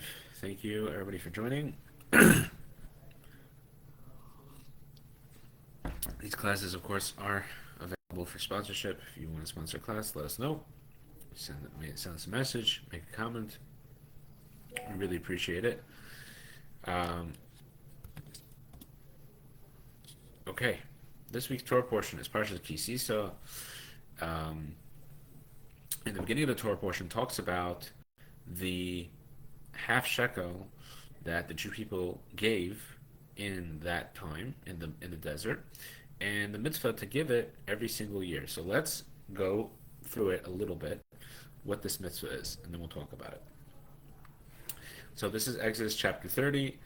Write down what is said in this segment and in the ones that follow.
live. Thank you, everybody, for joining. These classes, of course, are available for sponsorship. If you want to sponsor a class, let us know. Send us a message, make a comment. We really appreciate it. Okay, this week's Torah portion is Parsha Kisisa. In the beginning of the Torah portion, talks about the half shekel that the Jewish people gave in that time in the desert, and the mitzvah to give it every single year. So let's go through it a little bit, what this mitzvah is, and then we'll talk about it. So this is Exodus chapter 30.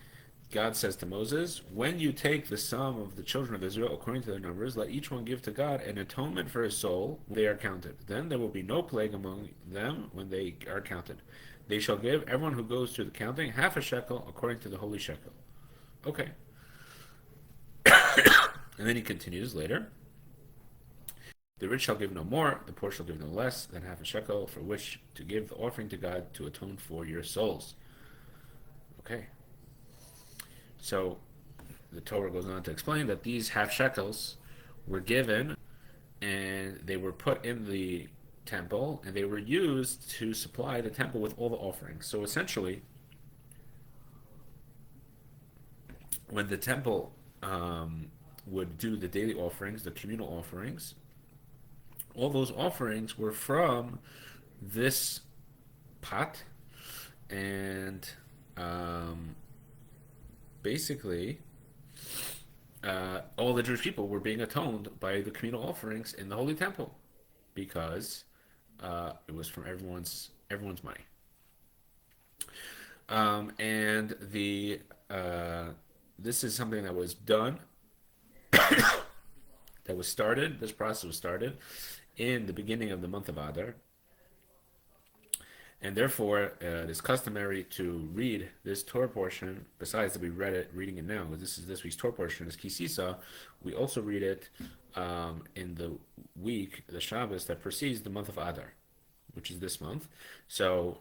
God says to Moses, when you take the sum of the children of Israel according to their numbers, let each one give to God an atonement for his soul when they are counted. Then there will be no plague among them when they are counted. They shall give everyone who goes through the counting half a shekel according to the holy shekel. Okay. And then he continues later. The rich shall give no more, the poor shall give no less than half a shekel, for which to give the offering to God to atone for your souls. Okay. So the Torah goes on to explain that these half shekels were given and they were put in the temple and they were used to supply the temple with all the offerings. So essentially, when the temple would do the daily offerings, the communal offerings, all those offerings were from this pot, and basically all the Jewish people were being atoned by the communal offerings in the Holy Temple because it was from everyone's money. And this is something that was done, that was started. This process was started in the beginning of the month of Adar, and therefore it is customary to read this Torah portion. Besides that, we reading it now, because this week's Torah portion is Kisisa. We also read it in the week, the Shabbos that precedes the month of Adar, which is this month. So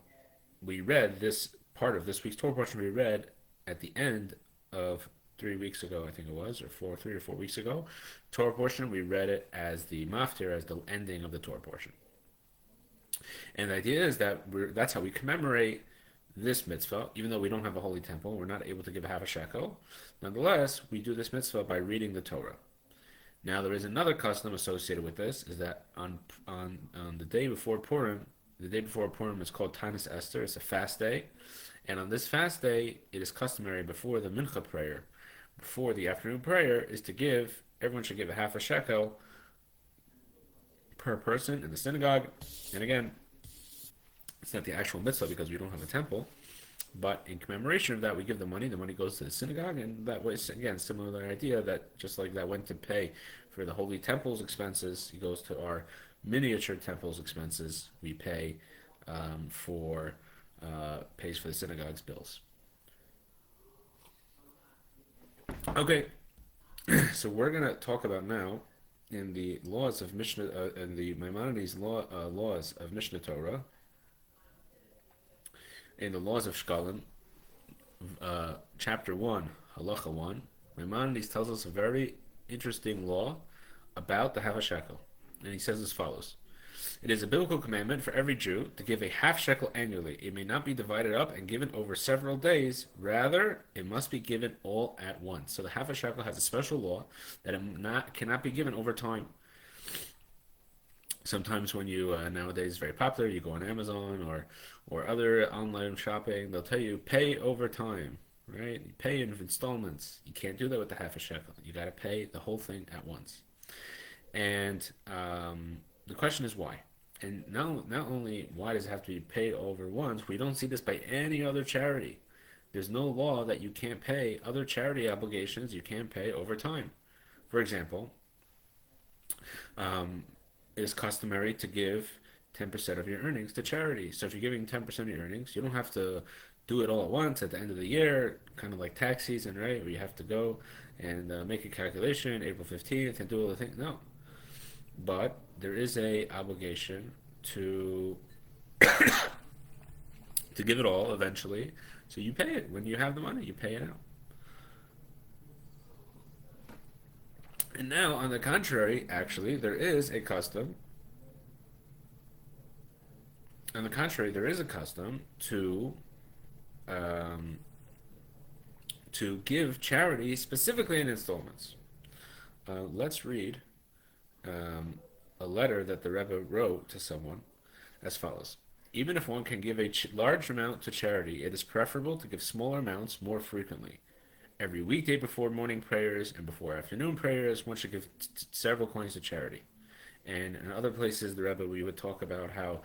we read this part of this week's Torah portion. We read at the end of 3 weeks ago, I think it was, or 3 or 4 weeks ago, Torah portion. We read it as the maftir, as the ending of the Torah portion. And the idea is that that's how we commemorate this mitzvah. Even though we don't have a holy temple, we're not able to give half a shekel. Nonetheless, we do this mitzvah by reading the Torah. Now, there is another custom associated with this, is that on the day before Purim, is called Tanis Esther. It's a fast day. And on this fast day, it is customary before the mincha prayer, before the afternoon prayer, is to everyone should give a half a shekel per person in the synagogue. And again, it's not the actual mitzvah because we don't have a temple, but in commemoration of that, we give the money. The money goes to the synagogue, and that way, again, similar idea that just like that went to pay for the holy temple's expenses, it goes to our miniature temple's expenses. We pay pays for the synagogue's bills. Okay, so we're gonna talk about now in the laws of Mishnah, in the Maimonides laws of Mishnah Torah, in the laws of Shkalim, chapter 1, halacha 1, Maimonides tells us a very interesting law about the half a shekel, and he says as follows: it is a biblical commandment for every Jew to give a half shekel annually. It may not be divided up and given over several days. Rather, it must be given all at once. So the half a shekel has a special law that it cannot be given over time. Sometimes when you, nowadays it's very popular, you go on Amazon or other online shopping, they'll tell you pay over time, right? You pay in installments. You can't do that with the half a shekel. You got to pay the whole thing at once. And the question is why? And not only why does it have to be paid over once, we don't see this by any other charity. There's no law that you can't pay other charity obligations, you can't pay over time. For example, it is customary to give 10% of your earnings to charity. So if you're giving 10% of your earnings, you don't have to do it all at once at the end of the year, kind of like tax season, right? Where you have to go and make a calculation April 15th and do all the things. No. But there is a obligation to give it all eventually. So you pay it when you have the money. You pay it out. And now, on the contrary, actually, there is a custom. On the contrary, there is a custom um, to give charity specifically in installments. Let's read um, a letter that the Rebbe wrote to someone as follows. Even if one can give a large amount to charity, it is preferable to give smaller amounts more frequently. Every weekday before morning prayers and before afternoon prayers, one should give several coins to charity. And in other places, the Rebbe, we would talk about how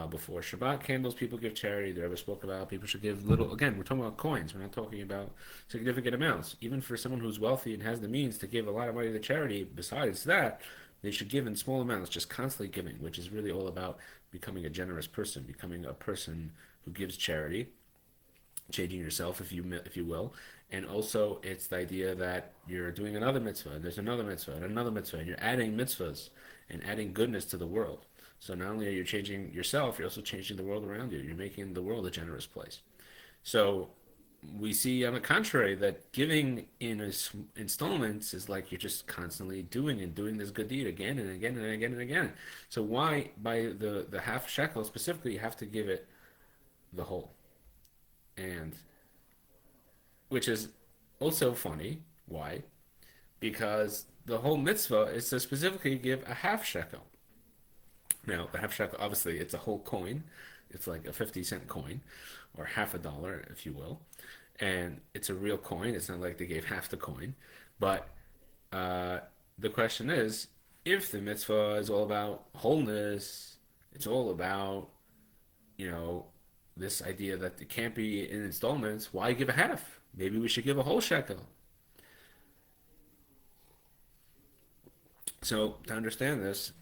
before Shabbat candles, people give charity. The Rebbe spoke about people should give little. Again, we're talking about coins. We're not talking about significant amounts. Even for someone who's wealthy and has the means to give a lot of money to charity, besides that, they should give in small amounts, just constantly giving, which is really all about becoming a generous person, becoming a person who gives charity, changing yourself, if you will. And also, it's the idea that you're doing another mitzvah, and there's another mitzvah, and another mitzvah, and you're adding mitzvahs and adding goodness to the world. So not only are you changing yourself, you're also changing the world around you. You're making the world a generous place. So we see, on the contrary, that giving in installments is like you're just constantly doing this good deed again and again and again and again. So why, by the half shekel specifically, you have to give it the whole? And which is also funny. Why? Because the whole mitzvah is to specifically give a half shekel. Now, the half shekel, obviously, it's a whole coin. It's like a 50-cent coin, or half a dollar, if you will. And it's a real coin. It's not like they gave half the coin. But the question is, if the mitzvah is all about wholeness, it's all about, you know, this idea that it can't be in installments, why give a half? Maybe we should give a whole shekel. So to understand this,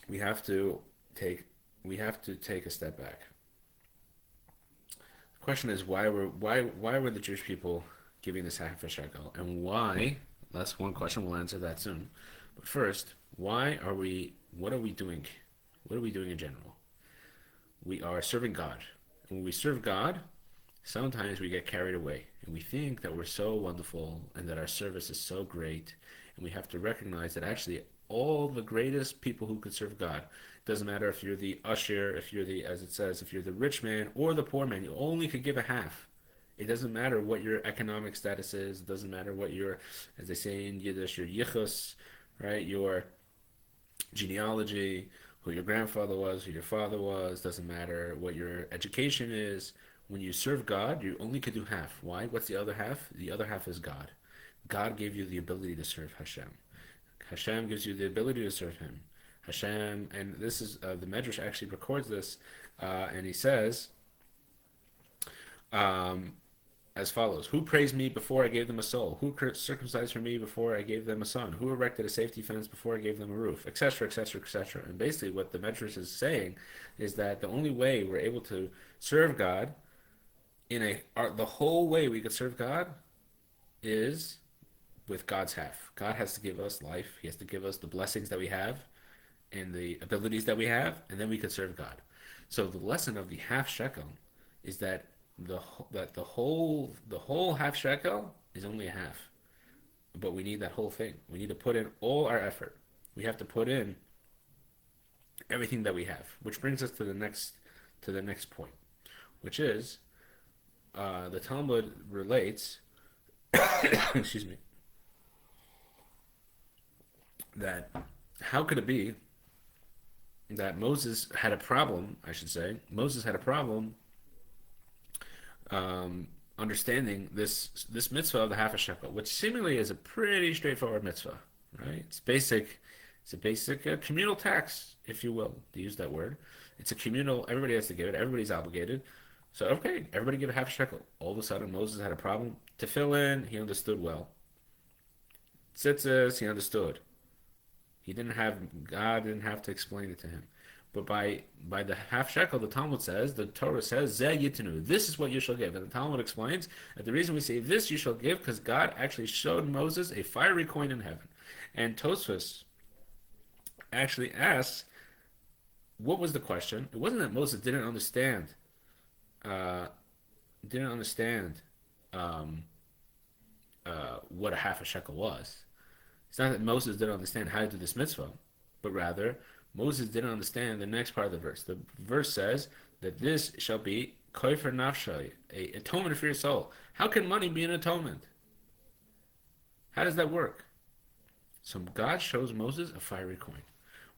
we have to take we have to take a step back. The question is why were the Jewish people giving this half a shekel, and why? That's one question. We'll answer that soon. But first, why are we? What are we doing? What are we doing in general? We are serving God. And when we serve God, sometimes we get carried away and we think that we're so wonderful and that our service is so great. And we have to recognize that actually all the greatest people who could serve God, it doesn't matter if you're the usher, if you're the, as it says, if you're the rich man or the poor man, you only could give a half. It doesn't matter what your economic status is. It doesn't matter what your, as they say in Yiddish, your yichus, right? Your genealogy, who your grandfather was, who your father was, doesn't matter what your education is. When you serve God, you only could do half. Why? What's the other half? The other half is God. God gave you the ability to serve Hashem. Hashem gives you the ability to serve Him. Hashem, and this is, the Medrash actually records this, and he says, um, as follows: Who praised me before I gave them a soul? Who circumcised for me before I gave them a son? Who erected a safety fence before I gave them a roof? Etc., etc., etc. And basically what the Medrash is saying is that the only way we're able to serve God the whole way we could serve God is with God's half. God has to give us life. He has to give us the blessings that we have and the abilities that we have, and then we could serve God. So the lesson of the half shekel is that the whole half shekel is only a half, but we need that whole thing. We need to put in all our effort. We have to put in everything that we have, which brings us to the next point, which is the Talmud relates, excuse me, that how could it be that Moses had a problem, I should say, Moses had a problem understanding this mitzvah of the half a shekel, which seemingly is a pretty straightforward mitzvah, right? It's a basic communal tax, if you will, to use that word. It's a communal, everybody has to give it, everybody's obligated. So, okay, everybody give a half a shekel. All of a sudden, Moses had a problem. Tefillin, he understood well. Tzitzis, he understood. God didn't have to explain it to him. But by the half shekel, the Talmud says, the Torah says, Zeh yitnu, this is what you shall give. And the Talmud explains that the reason we say this you shall give, because God actually showed Moses a fiery coin in heaven. And Tosfos actually asks, what was the question? It wasn't that Moses didn't understand didn't understand um, what a half a shekel was. It's not that Moses didn't understand how to do this mitzvah, but rather Moses didn't understand the next part of the verse. The verse says that this shall be kofer nafshay, a atonement for your soul. How can money be an atonement? How does that work? So God shows Moses a fiery coin.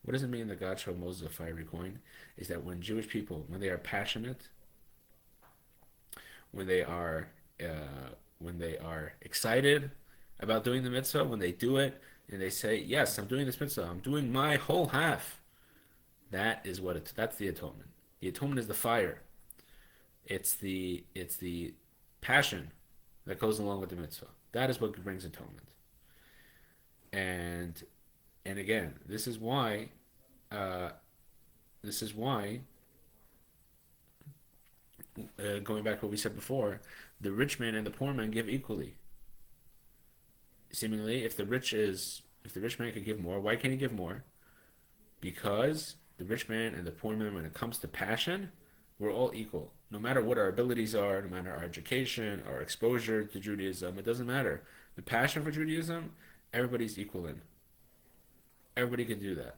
What does it mean that God showed Moses a fiery coin? Is that when Jewish people, when they are passionate, when they are excited about doing the mitzvah, when they do it and they say, "Yes, I'm doing this mitzvah. I'm doing my whole half." That's the atonement. The atonement is the fire. It's the passion that goes along with the mitzvah. That is what brings atonement. And and again, uh, this is why going back to what we said before, the rich man and the poor man give equally. Seemingly, if the rich man could give more, why can't he give more? Because the rich man and the poor man, when it comes to passion, we're all equal. No matter what our abilities are, no matter our education, our exposure to Judaism, it doesn't matter. The passion for Judaism, everybody's equal in. Everybody can do that.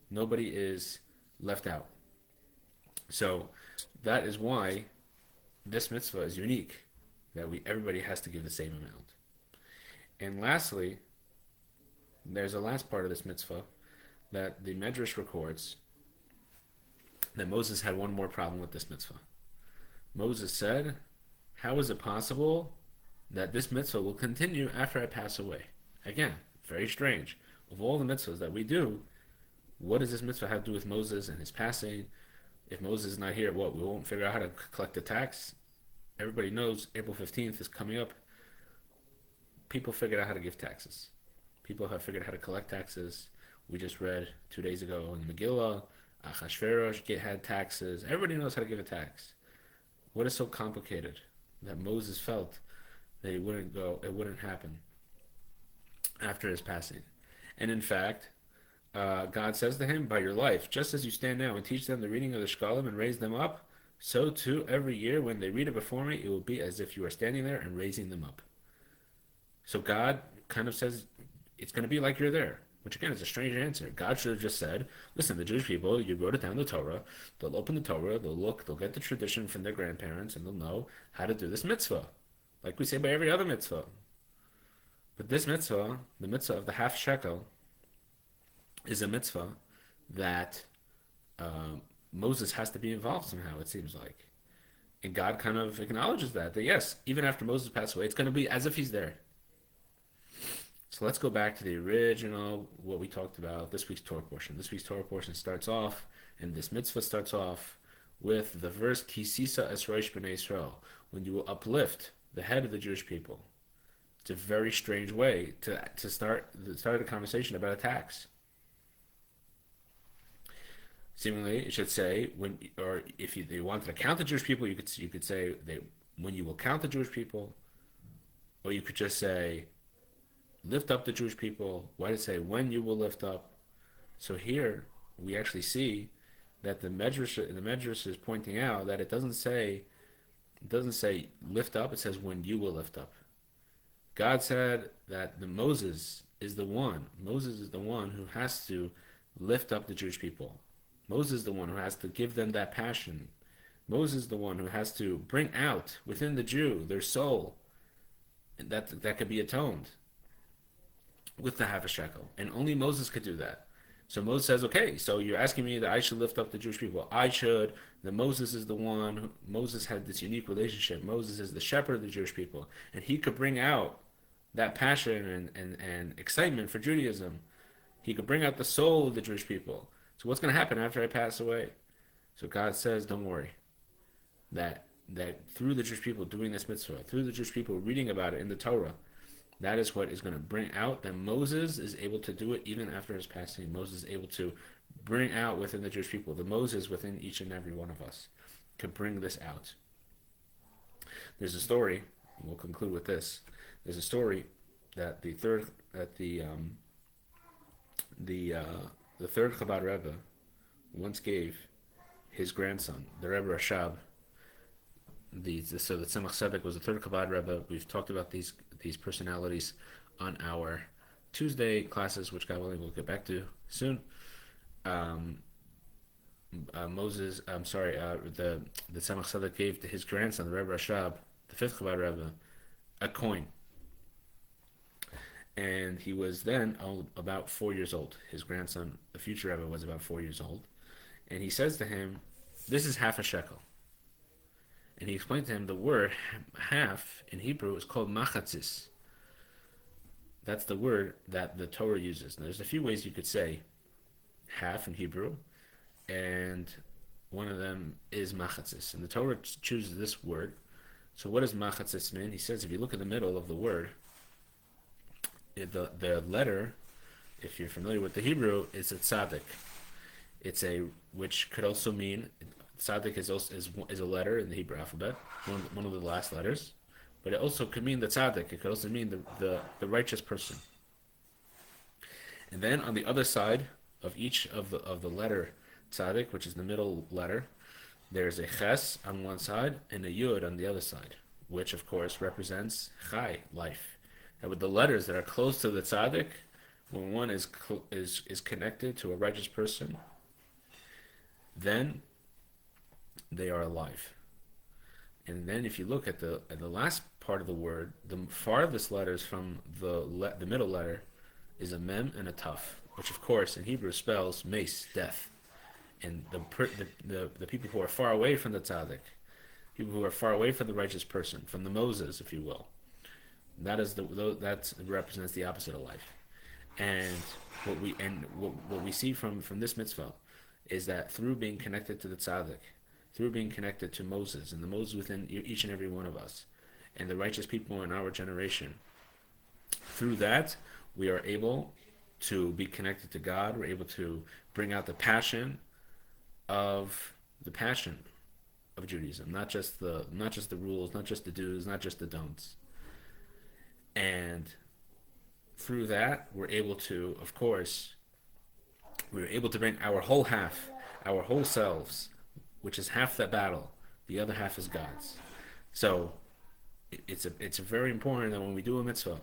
Nobody is left out. So that is why this mitzvah is unique, that we everybody has to give the same amount. And lastly, there's a last part of this mitzvah that the Medrash records that Moses had one more problem with this mitzvah. Moses said, "How is it possible that this mitzvah will continue after I pass away?" Again, very strange. Of all the mitzvahs that we do, what does this mitzvah have to do with Moses and his passing? If Moses is not here, what? We won't figure out how to collect the tax? Everybody knows April 15th is coming up. People figured out how to give taxes. People have figured out how to collect taxes. We just read 2 days ago in the Megillah, Achashverosh had taxes. Everybody knows how to give a tax. What is so complicated that Moses felt that it wouldn't happen after his passing? And in fact, God says to him, "By your life, just as you stand now and teach them the reading of the Shkalim and raise them up, so too every year when they read it before me, it will be as if you are standing there and raising them up." So God kind of says, it's going to be like you're there, which again is a strange answer. God should have just said, "Listen, the Jewish people, you wrote it down in the Torah, they'll open the Torah, they'll look, they'll get the tradition from their grandparents, and they'll know how to do this mitzvah, like we say by every other mitzvah." But this mitzvah, the mitzvah of the half shekel, is a mitzvah that uh, Moses has to be involved somehow, it seems like. And God kind of acknowledges that yes, even after Moses passed away, it's going to be as if he's there. So let's go back to the original, what we talked about, this week's Torah portion. This week's Torah portion starts off, and this mitzvah starts off with the verse, Kisisa es rosh b'nei Yisrael, when you will uplift the head of the Jewish people. It's a very strange way to start a conversation about a tax. Seemingly, it should say when, or if they wanted to count the Jewish people, you could say when you will count the Jewish people, or you could just say lift up the Jewish people. Why did it say when you will lift up? So here we actually see that the Medrash is pointing out that it doesn't say lift up. It says when you will lift up. God said that Moses is the one. Moses is the one who has to lift up the Jewish people. Moses is the one who has to give them that passion. Moses is the one who has to bring out within the Jew their soul, and that could be atoned with the half a shekel. And only Moses could do that. So Moses says, "Okay, so you're asking me that I should lift up the Jewish people. I should." That Moses is the one. Moses had this unique relationship. Moses is the shepherd of the Jewish people, and he could bring out that passion and excitement for Judaism. He could bring out the soul of the Jewish people. So what's going to happen after I pass away? So God says, don't worry. That through the Jewish people doing this mitzvah, through the Jewish people reading about it in the Torah, that is what is going to bring out that Moses is able to do it even after his passing. Moses is able to bring out within the Jewish people, the Moses within each and every one of us, can bring this out. There's a story, and we'll conclude with this. There's a story that the third Chabad Rebbe once gave his grandson, the Rebbe Rashab, So the Tzemach Tzedek was the third Chabad Rebbe. We've talked about these personalities on our Tuesday classes, which God willing we'll get back to soon. Um, the Tzemach Tzedek gave to his grandson, the Rebbe Rashab, the fifth Chabad Rebbe, a coin. And he was then about 4 years old. His grandson, the future Rebbe, was about 4 years old. And he says to him, "This is half a shekel." And he explained to him the word half in Hebrew is called machatzis. That's the word that the Torah uses. Now, there's a few ways you could say half in Hebrew, and one of them is machatzis. And the Torah chooses this word. So what does machatzis mean? He says if you look at the middle of the word, the letter, if you're familiar with the Hebrew, is a tzaddik. Which could also mean tzaddik is a letter in the Hebrew alphabet, one of the last letters, but it also could mean the tzaddik. It could also mean the righteous person. And then on the other side of each of the letter tzaddik, which is the middle letter, there's a ches on one side and a yud on the other side, which of course represents chai, life. And with the letters that are close to the tzaddik, when one is connected to a righteous person, then they are alive. And then if you look at the last part of the word, the farthest letters from the middle letter is a mem and a taf, which of course in Hebrew spells mace, death. And the people who are far away from the tzaddik, people who are far away from the righteous person, from the Moses, if you will, that represents the opposite of life. And what we see from this mitzvah is that through being connected to the tzaddik, through being connected to Moses, and the Moses within each and every one of us, and the righteous people in our generation, through that we are able to be connected to God. We're able to bring out the passion of Judaism, not just the rules, not just the do's, not just the don'ts. And through that, we're able to bring our whole half, our whole selves, which is half the battle. The other half is God's. So it's very important that when we do a mitzvah,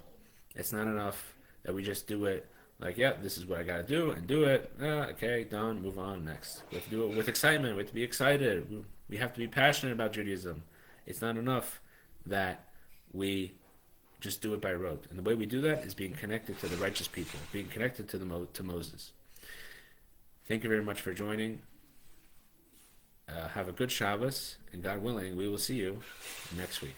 it's not enough that we just do it like, yeah, this is what I got to do, and do it. Okay, done, move on, next. We have to do it with excitement. We have to be excited. We have to be passionate about Judaism. It's not enough that we just do it by rote. And the way we do that is being connected to the righteous people, being connected to Moses. Thank you very much for joining. Have a good Shabbos, and God willing, we will see you next week.